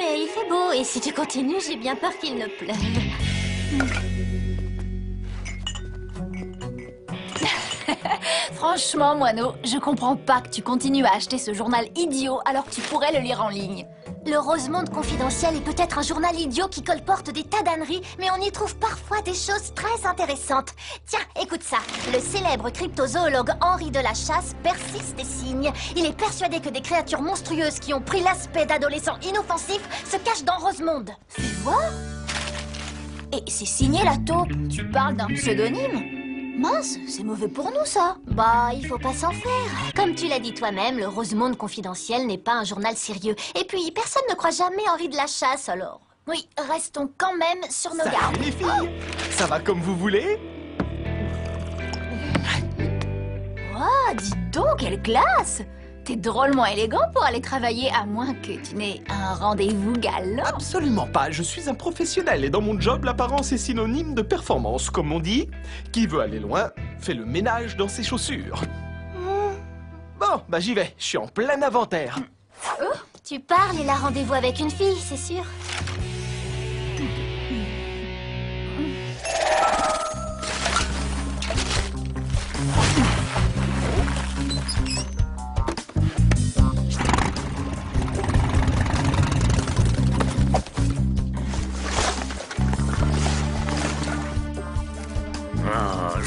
mais il fait beau et si tu continues, j'ai bien peur qu'il ne pleuve. Franchement, Moineau, je comprends pas que tu continues à acheter ce journal idiot alors que tu pourrais le lire en ligne. Le Rosemonde confidentiel est peut-être un journal idiot qui colporte des tas d'âneries, mais on y trouve parfois des choses très intéressantes. Tiens, écoute ça. Le célèbre cryptozoologue Henri de la Chasse persiste et signe. Il est persuadé que des créatures monstrueuses qui ont pris l'aspect d'adolescents inoffensifs se cachent dans Rosemonde. Fais voir. Et c'est signé la taupe. Tu parles d'un pseudonyme? Mince, c'est mauvais pour nous, ça. Bah, il faut pas s'en faire. Comme tu l'as dit toi-même, le Rosemonde confidentiel n'est pas un journal sérieux. Et puis, personne ne croit jamais Henri de la Chasse, alors. Oui, restons quand même sur nos Salut gardes. les filles. Ça va comme vous voulez? Oh, dis donc, quelle classe! T'es drôlement élégant pour aller travailler, à moins que tu n'aies un rendez-vous galant. Absolument pas, je suis un professionnel et dans mon job, l'apparence est synonyme de performance, comme on dit. Qui veut aller loin, fait le ménage dans ses chaussures. Bon, bah j'y vais, je suis en plein inventaire. Tu parles, il a rendez-vous avec une fille, c'est sûr.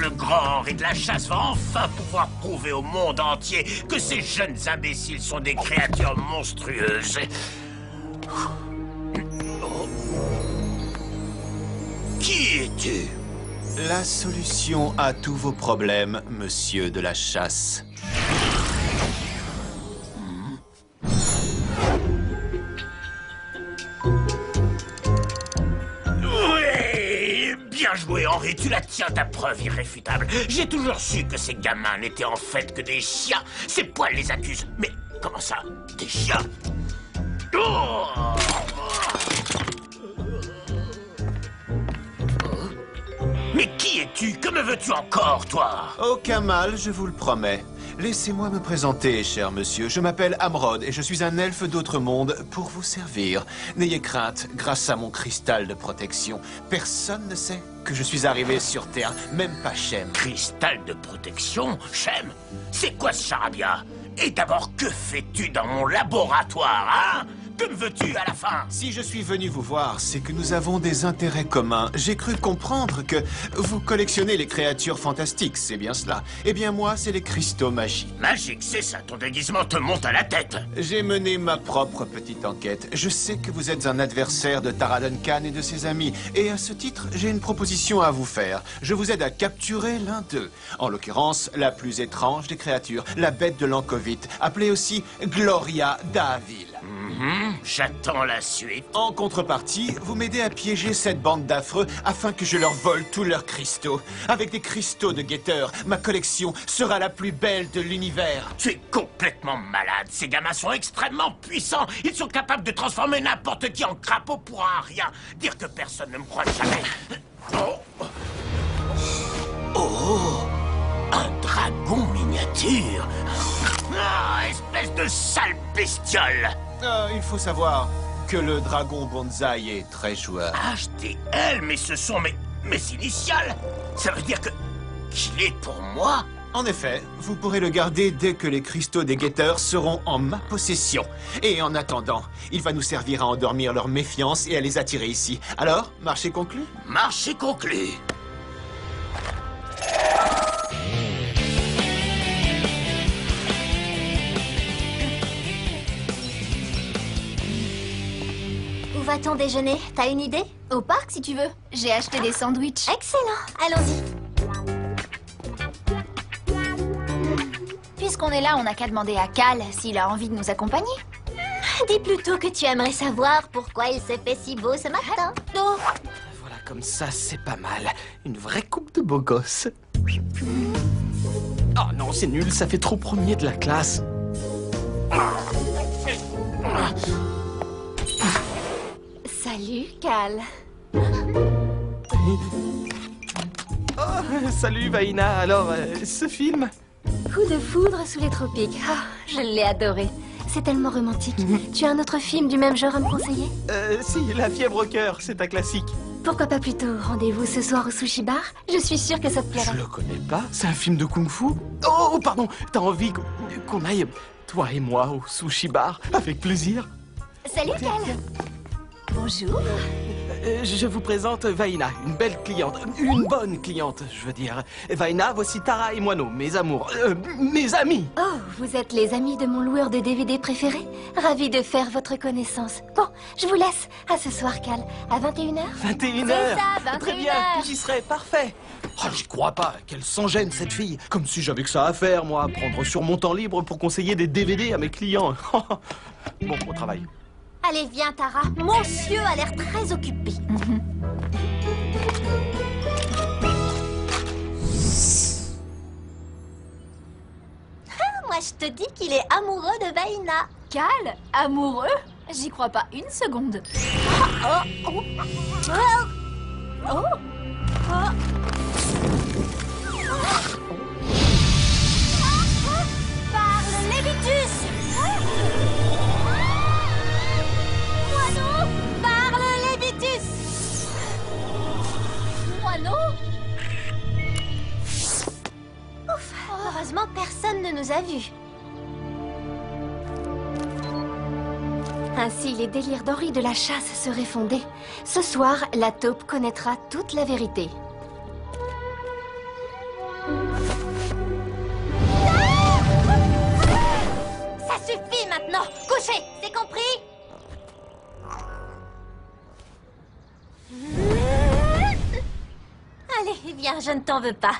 Le grand Henri de la Chasse va enfin pouvoir prouver au monde entier que ces jeunes imbéciles sont des créatures monstrueuses. Oh. Qui es-tu? La solution à tous vos problèmes, monsieur de la Chasse. Oui, bien joué, Henri, tu la tiens ta preuve irréfutable. J'ai toujours su que ces gamins n'étaient en fait que des chiens. Ces poils les accusent. Mais comment ça, des chiens? Oh! Mais qui es-tu? Que me veux-tu encore, toi? Aucun mal, je vous le promets. Laissez-moi me présenter, cher monsieur. Je m'appelle Amrod et je suis un elfe d'autre monde pour vous servir. N'ayez crainte, grâce à mon cristal de protection, personne ne sait que je suis arrivé sur Terre, même pas Shem. Cristal de protection, Shem? C'est quoi ce charabia? Et d'abord, que fais-tu dans mon laboratoire, hein? Que me veux-tu à la fin? Si je suis venu vous voir, c'est que nous avons des intérêts communs. J'ai cru comprendre que vous collectionnez les créatures fantastiques, c'est bien cela. Eh bien moi, c'est les cristaux magiques. Magique, c'est ça, ton déguisement te monte à la tête. J'ai mené ma propre petite enquête. Je sais que vous êtes un adversaire de Taradon Khan et de ses amis. Et à ce titre, j'ai une proposition à vous faire. Je vous aide à capturer l'un d'eux. En l'occurrence, la plus étrange des créatures, la bête de l'Ancovite, appelée aussi Gloria Davil. J'attends la suite. En contrepartie, vous m'aidez à piéger cette bande d'affreux afin que je leur vole tous leurs cristaux. Avec des cristaux de guetteurs, ma collection sera la plus belle de l'univers. Tu es complètement malade. Ces gamins sont extrêmement puissants. Ils sont capables de transformer n'importe qui en crapaud pour un rien. Dire que personne ne me croit jamais. Oh, oh, un dragon miniature. Ah, espèce de sale bestiole. Il faut savoir que le dragon bonsaï est très joueur. HTL, mais ce sont mes initiales. Ça veut dire que qu'il est pour moi. En effet, vous pourrez le garder dès que les cristaux des guetteurs seront en ma possession. Et en attendant, il va nous servir à endormir leur méfiance et à les attirer ici. Alors, marché conclu? Marché conclu. Où va-t-on déjeuner? T'as une idée? Au parc, si tu veux. J'ai acheté des sandwichs. Excellent, allons-y. Puisqu'on est là, on n'a qu'à demander à Cal s'il a envie de nous accompagner. Dis plutôt que tu aimerais savoir pourquoi il s'est fait si beau ce matin. Oh. Voilà, comme ça, c'est pas mal. Une vraie coupe de beau gosse. Oh non, c'est nul, ça fait trop premier de la classe. Salut, Cal. Oh, salut Vaina, alors, ce film? Coup de foudre sous les tropiques. Ah, je l'ai adoré. c'est tellement romantique. Tu as un autre film du même genre à me conseiller? Si, La fièvre au cœur, c'est un classique. Pourquoi pas plutôt rendez-vous ce soir au sushi bar? Je suis sûre que ça te Je plairait. le connais pas, c'est un film de kung-fu. Oh, pardon, t'as envie qu'on aille, toi et moi, au sushi bar? Avec plaisir. Salut, Cal. Bonjour. Je vous présente Vaina, une belle cliente, une bonne cliente, je veux dire. Vaina, voici Tara et Moineau, mes amours, mes amis. Oh, vous êtes les amis de mon loueur de DVD préféré? Ravi de faire votre connaissance. Bon, je vous laisse. À ce soir, Cal. À 21h? 21h. C'est ça, Très bien, 21h. j'y serai, parfait. Oh, j'y crois pas, qu'elle s'en gêne, cette fille. Comme si j'avais que ça à faire, moi, prendre sur mon temps libre pour conseiller des DVD à mes clients. Bon, au travail. Allez, viens, Tara. Monsieur a l'air très occupé. Moi, je te dis qu'il est amoureux de Vaina. Cal, amoureux? J'y crois pas une seconde. Parle, Lévitus! Moineau, parle, Lévitus! Moineau? Ouf, heureusement, personne ne nous a vus. Ainsi, les délires d'Henri de la Chasse seraient fondés. Ce soir, la taupe connaîtra toute la vérité. Ça suffit maintenant! Couchez! C'est compris? Allez, viens, je ne t'en veux pas.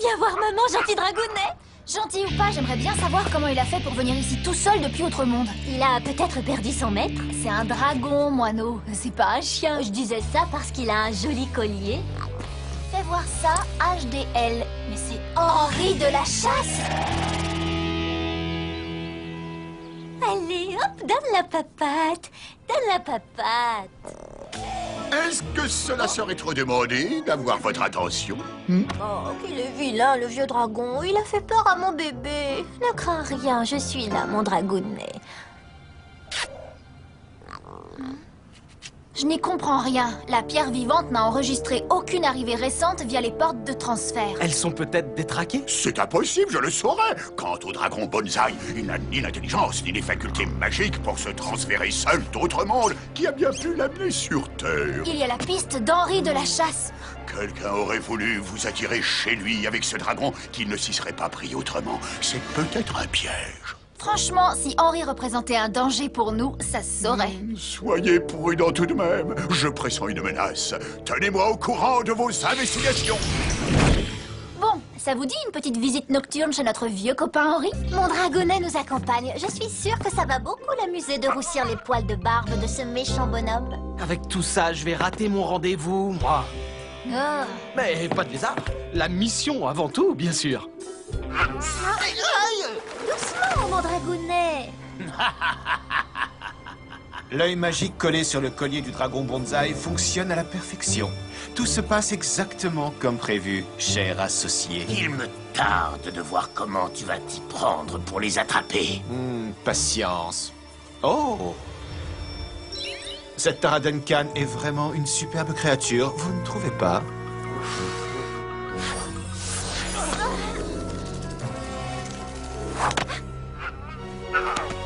Viens voir maman, gentil dragounet! Gentil ou pas, j'aimerais bien savoir comment il a fait pour venir ici tout seul depuis Outre-Monde. Il a peut-être perdu son maître. C'est un dragon, Moineau. C'est pas un chien. Je disais ça parce qu'il a un joli collier. Fais voir ça, HDL. Mais c'est Henri de la Chasse. Allez, hop, donne la papate. Donne la papate. Est-ce que cela serait trop demandé d'avoir votre attention? Oh, qu'il est vilain, le vieux dragon. Il a fait peur à mon bébé. Ne crains rien, je suis là, mon dragounet. Je n'y comprends rien. La pierre vivante n'a enregistré aucune arrivée récente via les portes de transfert. Elles sont peut-être détraquées? C'est impossible, je le saurais. Quant au dragon Bonsaï, il n'a ni l'intelligence ni les facultés magiques pour se transférer seul d'autres mondes qui a bien pu l'amener sur Terre. Il y a la piste d'Henri de la Chasse. Quelqu'un aurait voulu vous attirer chez lui avec ce dragon qui ne s'y serait pas pris autrement. C'est peut-être un piège. Franchement, si Henri représentait un danger pour nous, ça se saurait. Soyez prudent tout de même. Je pressens une menace. Tenez-moi au courant de vos investigations. Bon, ça vous dit une petite visite nocturne chez notre vieux copain Henri? Mon dragounet nous accompagne. Je suis sûre que ça va beaucoup l'amuser de roussir les poils de barbe de ce méchant bonhomme. Avec tout ça, je vais rater mon rendez-vous, moi. Oh. Mais pas de lézard. La mission avant tout, bien sûr. Doucement, mon dragounet. L'œil magique collé sur le collier du dragon Bonsaï fonctionne à la perfection. Tout se passe exactement comme prévu, cher associé. Il me tarde de voir comment tu vas t'y prendre pour les attraper. Patience. Oh! Cette Tara Duncan est vraiment une superbe créature, vous ne trouvez pas?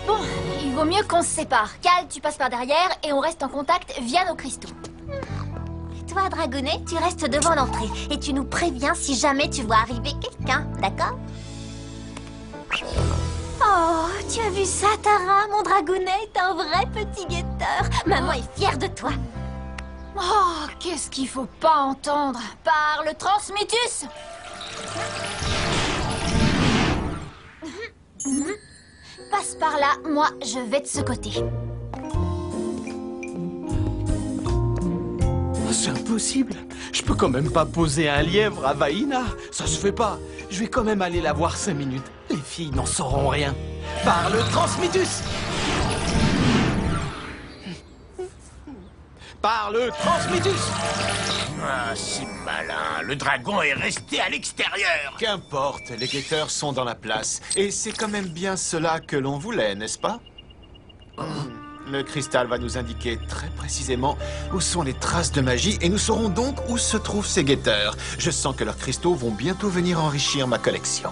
Bon, il vaut mieux qu'on se sépare. Cal, tu passes par derrière et on reste en contact via nos cristaux. Toi, dragounet, tu restes devant l'entrée et tu nous préviens si jamais tu vois arriver quelqu'un, d'accord? Oh, tu as vu ça, Tara? Mon dragounet est un vrai petit guetteur. Maman est fière de toi. Oh, qu'est-ce qu'il faut pas entendre? Parle, Transmitus! Passe par là, moi je vais de ce côté. C'est impossible. Je peux quand même pas poser un lièvre à Vaina. Ça se fait pas. Je vais quand même aller la voir 5 minutes. Les filles n'en sauront rien. Parle, Transmitus! Parle, Transmitus! Ah, si malin. Le dragon est resté à l'extérieur. Qu'importe, les guetteurs sont dans la place. Et c'est quand même bien cela que l'on voulait, n'est-ce pas? Le cristal va nous indiquer très précisément où sont les traces de magie et nous saurons donc où se trouvent ces guetteurs. Je sens que leurs cristaux vont bientôt venir enrichir ma collection.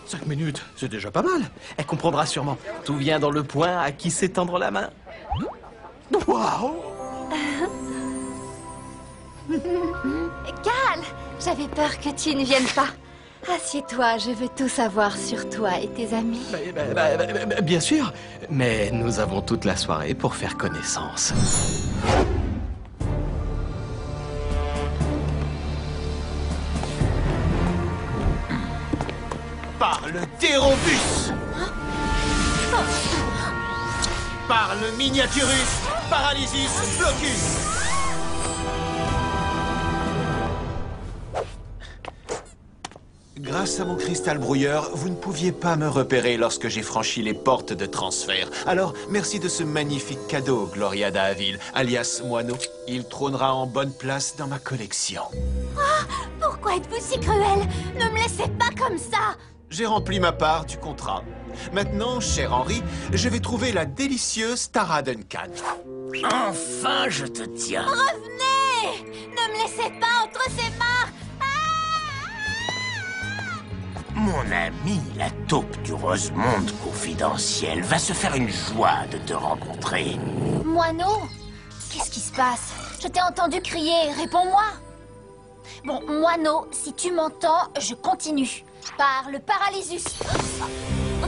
5 minutes, c'est déjà pas mal. Elle comprendra sûrement. Tout vient dans le point à qui s'étendre la main. Waouh! Cal, j'avais peur que tu ne viennes pas. Assieds-toi, je veux tout savoir sur toi et tes amis. Bien sûr, mais nous avons toute la soirée pour faire connaissance. Par le Térobus! Par le Miniaturus Paralysis Blocus! Grâce à mon cristal brouilleur, vous ne pouviez pas me repérer lorsque j'ai franchi les portes de transfert. Alors, merci de ce magnifique cadeau, Gloria Dahaville, alias Moineau. Il trônera en bonne place dans ma collection. Pourquoi êtes-vous si cruel? Ne me laissez pas comme ça! J'ai rempli ma part du contrat. Maintenant, cher Henri, je vais trouver la délicieuse Tara Duncan. Enfin, je te tiens. Revenez! Ne me laissez pas entre ses mains! Mon ami, la taupe du Rosemonde confidentiel, va se faire une joie de te rencontrer. Moineau? Qu'est-ce qui se passe? Je t'ai entendu crier, réponds-moi! Bon, Moineau, si tu m'entends, je continue. Par le Paralysus.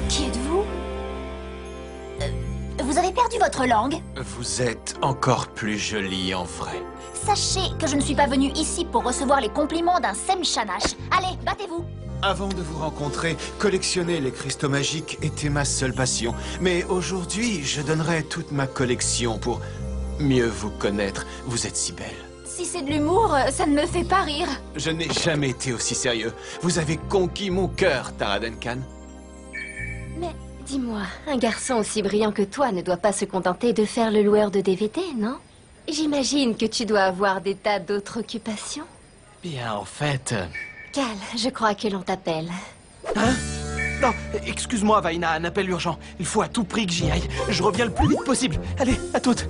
Qui êtes-vous? Vous avez perdu votre langue? Vous êtes encore plus jolie en vrai. Sachez que je ne suis pas venue ici pour recevoir les compliments d'un Semshanash. Allez, battez-vous! Avant de vous rencontrer, collectionner les cristaux magiques était ma seule passion. Mais aujourd'hui, je donnerai toute ma collection pour mieux vous connaître. Vous êtes si belle. Si c'est de l'humour, ça ne me fait pas rire. Je n'ai jamais été aussi sérieux. Vous avez conquis mon cœur, Tara Duncan. Mais dis-moi, un garçon aussi brillant que toi ne doit pas se contenter de faire le loueur de DVD, non? J'imagine que tu dois avoir des tas d'autres occupations. Bien, en fait... Cal, je crois que l'on t'appelle. Hein? Non, excuse-moi, Vaina, un appel urgent. Il faut à tout prix que j'y aille. Je reviens le plus vite possible. Allez, à toutes.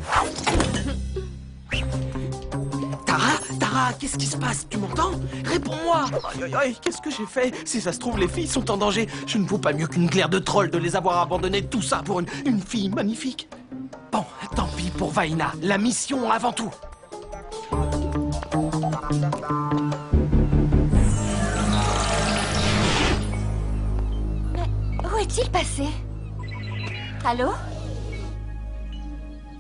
Tara, qu'est-ce qui se passe? Tu m'entends? Réponds-moi! Aïe, aïe, aïe, qu'est-ce que j'ai fait? Si ça se trouve, les filles sont en danger. Je ne vaux pas mieux qu'une claire de troll de les avoir abandonnées, tout ça pour une fille magnifique. Bon, tant pis pour Vaina. La mission avant tout. Où est-il passé? Allô?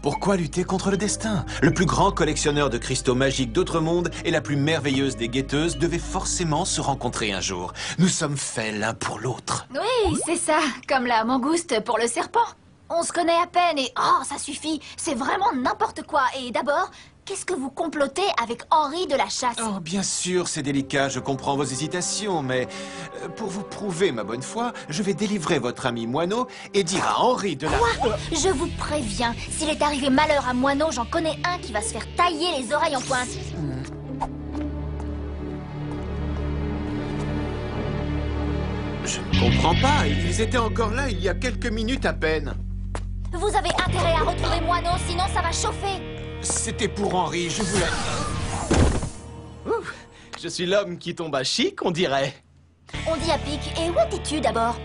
Pourquoi lutter contre le destin? Le plus grand collectionneur de cristaux magiques d'Outre-Monde et la plus merveilleuse des guetteuses devaient forcément se rencontrer un jour. Nous sommes faits l'un pour l'autre. Oui, c'est ça, comme la mangouste pour le serpent. On se connaît à peine et oh, ça suffit, c'est vraiment n'importe quoi. Et d'abord, qu'est-ce que vous complotez avec Henri de la Chasse? Oh, bien sûr, c'est délicat, je comprends vos hésitations, mais pour vous prouver ma bonne foi, je vais délivrer votre ami Moineau et dire à Henri de la... Quoi? Je vous préviens, s'il est arrivé malheur à Moineau, j'en connais un qui va se faire tailler les oreilles en pointe. Je ne comprends pas, ils étaient encore là il y a quelques minutes à peine. Vous avez intérêt à retrouver Moineau, sinon ça va chauffer. C'était pour Henri, je voulais... Ouf, je suis l'homme qui tombe à chic, on dirait. On dit à pic, et où étais-tu d'abord?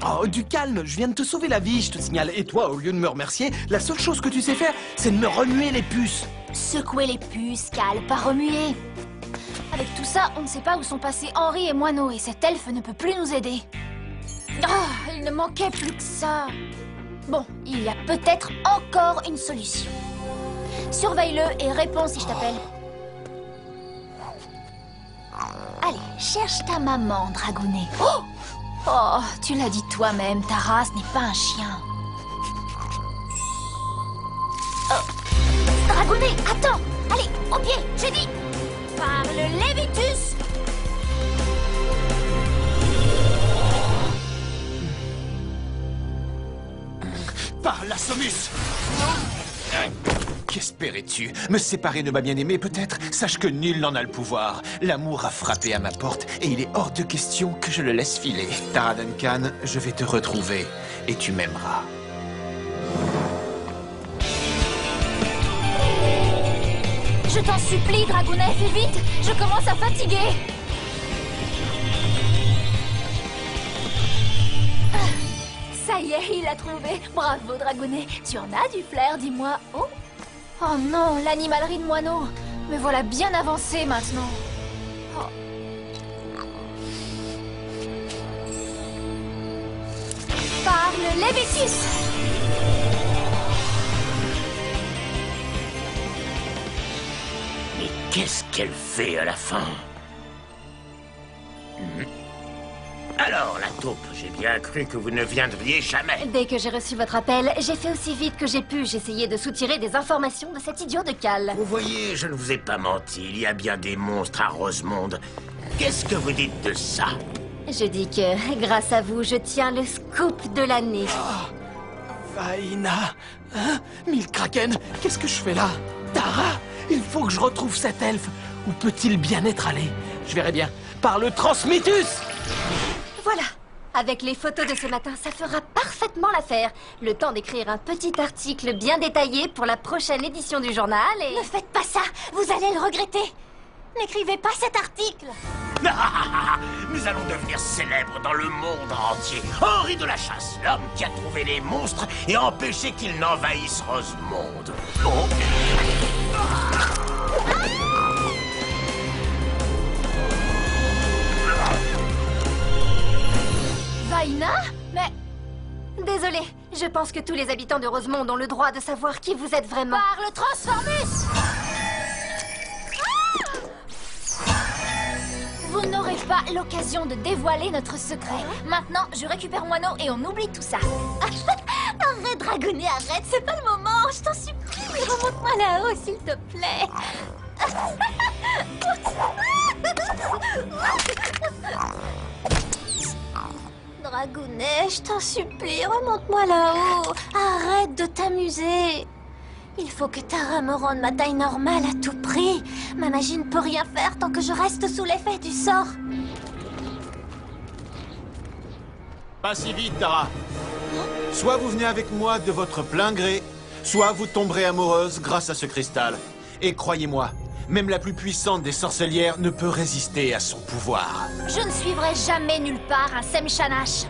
Oh, du calme, je viens de te sauver la vie, je te signale. Et toi, au lieu de me remercier, la seule chose que tu sais faire, c'est de me remuer les puces. Secouer les puces, Cal, pas remuer. Avec tout ça, on ne sait pas où sont passés Henri et Moineau et cet elfe ne peut plus nous aider. Oh, il ne manquait plus que ça. Bon, il y a peut-être encore une solution. Surveille-le et réponds si je t'appelle. Allez, cherche ta maman, Dragounet. Oh, tu l'as dit toi-même, ta race n'est pas un chien. Dragounet, attends! Allez, au pied, j'ai dit! Par le Lévitus! Par la Sommus! Qu'espérais-tu? Me séparer de ma bien-aimée, peut-être? Sache que nul n'en a le pouvoir. L'amour a frappé à ma porte, et il est hors de question que je le laisse filer. Tara Duncan, je vais te retrouver, et tu m'aimeras. Je t'en supplie, Dragounet, fais vite! Je commence à fatiguer! Ça y est, il l'a trouvé! Bravo, Dragounet! Tu en as du flair, dis-moi! Oh! Oh non, l'animalerie de moineaux! Me voilà bien avancée maintenant! Oh. Parle, Levitus! Mais qu'est-ce qu'elle fait à la fin? Alors, la taupe, j'ai bien cru que vous ne viendriez jamais. Dès que j'ai reçu votre appel, j'ai fait aussi vite que j'ai pu. J'essayais de soutirer des informations de cet idiot de Cal. Vous voyez, je ne vous ai pas menti, il y a bien des monstres à Rosemonde. Qu'est-ce que vous dites de ça? Je dis que, grâce à vous, je tiens le scoop de l'année. Vaina. Hein? Mille Kraken, qu'est-ce que je fais là? Tara, il faut que je retrouve cet elfe. Où peut-il bien être allé? Je verrai bien. Par le Transmitus! Voilà. Avec les photos de ce matin, ça fera parfaitement l'affaire. Le temps d'écrire un petit article bien détaillé pour la prochaine édition du journal et... Ne faites pas ça, vous allez le regretter. N'écrivez pas cet article. Nous allons devenir célèbres dans le monde entier. Henri de la Chasse, l'homme qui a trouvé les monstres et empêché qu'ils n'envahissent Rosemonde. Oh. Vaina? Mais... Désolée, je pense que tous les habitants de Rosemonde ont le droit de savoir qui vous êtes vraiment. Parle, Transformus! Vous n'aurez pas l'occasion de dévoiler notre secret. Maintenant, je récupère Moineau et on oublie tout ça. Arrête, Dragounet, arrête, c'est pas le moment, je t'en supplie. Remonte-moi là-haut, s'il te plaît. Dragounet, je t'en supplie, remonte-moi là-haut. Arrête de t'amuser. Il faut que Tara me rende ma taille normale à tout prix. Ma magie ne peut rien faire tant que je reste sous l'effet du sort. Pas si vite, Tara. Soit vous venez avec moi de votre plein gré, soit vous tomberez amoureuse grâce à ce cristal. Et croyez-moi, même la plus puissante des sorcelières ne peut résister à son pouvoir. Je ne suivrai jamais nulle part un Semshanash.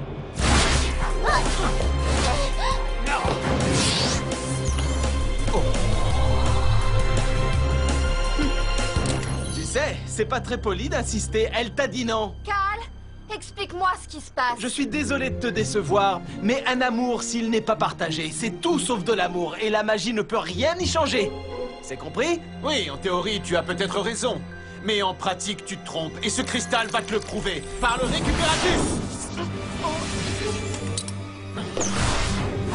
Tu sais, c'est pas très poli d'insister, elle t'a dit non. Cal, explique-moi ce qui se passe. Je suis désolé de te décevoir, mais un amour, s'il n'est pas partagé, c'est tout sauf de l'amour, et la magie ne peut rien y changer. C'est compris? Oui, en théorie, tu as peut-être raison. Mais en pratique, tu te trompes, et ce cristal va te le prouver, par le récupératus!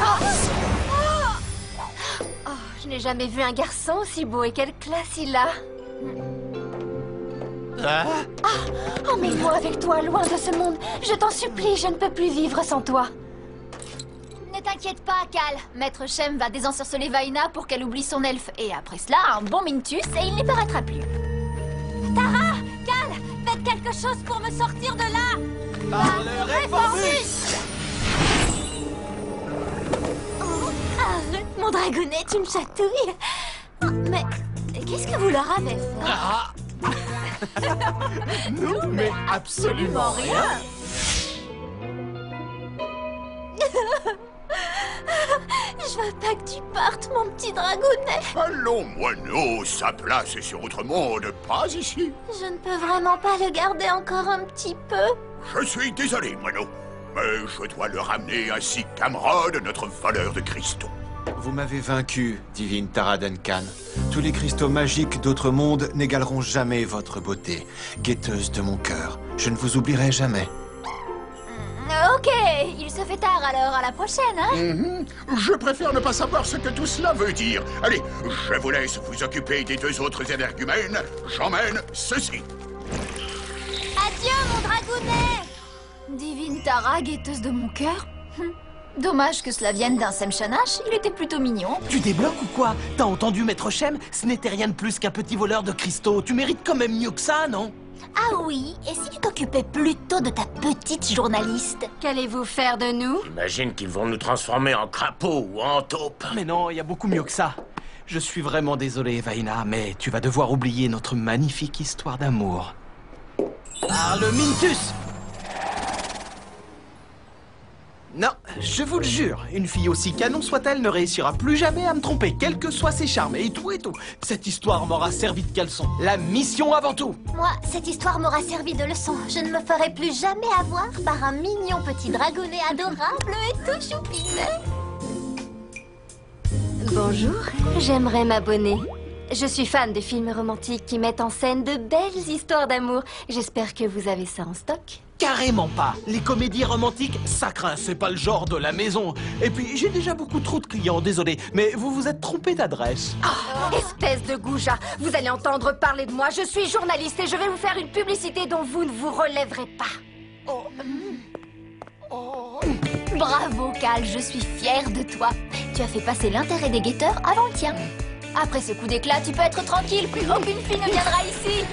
Oh, je n'ai jamais vu un garçon aussi beau et quelle classe il a. Emmène-moi avec toi, loin de ce monde. Je t'en supplie, je ne peux plus vivre sans toi. Ne t'inquiète pas, Cal. Maître Shem va désensorceler Vaina pour qu'elle oublie son elfe. Et après cela, un bon Mintus et il n'y paraîtra plus. Tara, Cal, faites quelque chose pour me sortir de là. Par le Réformus! Arrête, mon Dragounet, tu me chatouilles. Oh, mais qu'est-ce que vous leur avez fait? Nous, mais absolument rien. Je veux pas que tu partes, mon petit Dragounet. Allons, moineau, sa place est sur Outremonde, pas ici. Je ne peux vraiment pas le garder encore un petit peu. Je suis désolé, moineau, mais je dois le ramener ainsi qu'Amrod, notre voleur de cristaux. Vous m'avez vaincu, divine Tara Duncan. Tous les cristaux magiques d'autres mondes n'égaleront jamais votre beauté. Guetteuse de mon cœur, je ne vous oublierai jamais. Ok, il se fait tard alors, à la prochaine, hein? Je préfère ne pas savoir ce que tout cela veut dire. Allez, je vous laisse vous occuper des deux autres énergumènes. J'emmène ceci. Adieu, mon Dragounet. Divine Tara, guetteuse de mon cœur. Dommage que cela vienne d'un Semshanash, il était plutôt mignon. Tu débloques ou quoi? T'as entendu Maître Shem? Ce n'était rien de plus qu'un petit voleur de cristaux. Tu mérites quand même mieux que ça, non? Ah oui, et si tu t'occupais plutôt de ta petite journaliste? Qu'allez-vous faire de nous? J'imagine qu'ils vont nous transformer en crapauds ou en taupes. Mais non, il y a beaucoup mieux que ça. Je suis vraiment désolé, Vaina, mais tu vas devoir oublier notre magnifique histoire d'amour. Arlemintus! Non, je vous le jure, une fille aussi canon soit-elle ne réussira plus jamais à me tromper, quels que soient ses charmes, et tout. Cette histoire m'aura servi de caleçon. La mission avant tout! Moi, cette histoire m'aura servi de leçon. Je ne me ferai plus jamais avoir par un mignon petit dragonnet adorable et tout choupinet. Bonjour, j'aimerais m'abonner. Je suis fan de films romantiques qui mettent en scène de belles histoires d'amour. J'espère que vous avez ça en stock. Carrément pas. Les comédies romantiques, ça craint, c'est pas le genre de la maison. Et puis, j'ai déjà beaucoup trop de clients, désolé, mais vous vous êtes trompé d'adresse. Espèce de goujat, vous allez entendre parler de moi. Je suis journaliste et je vais vous faire une publicité dont vous ne vous relèverez pas. Bravo, Cal, je suis fière de toi. Tu as fait passer l'intérêt des guetteurs avant le tien. Après ce coup d'éclat, tu peux être tranquille, plus aucune fille ne viendra ici.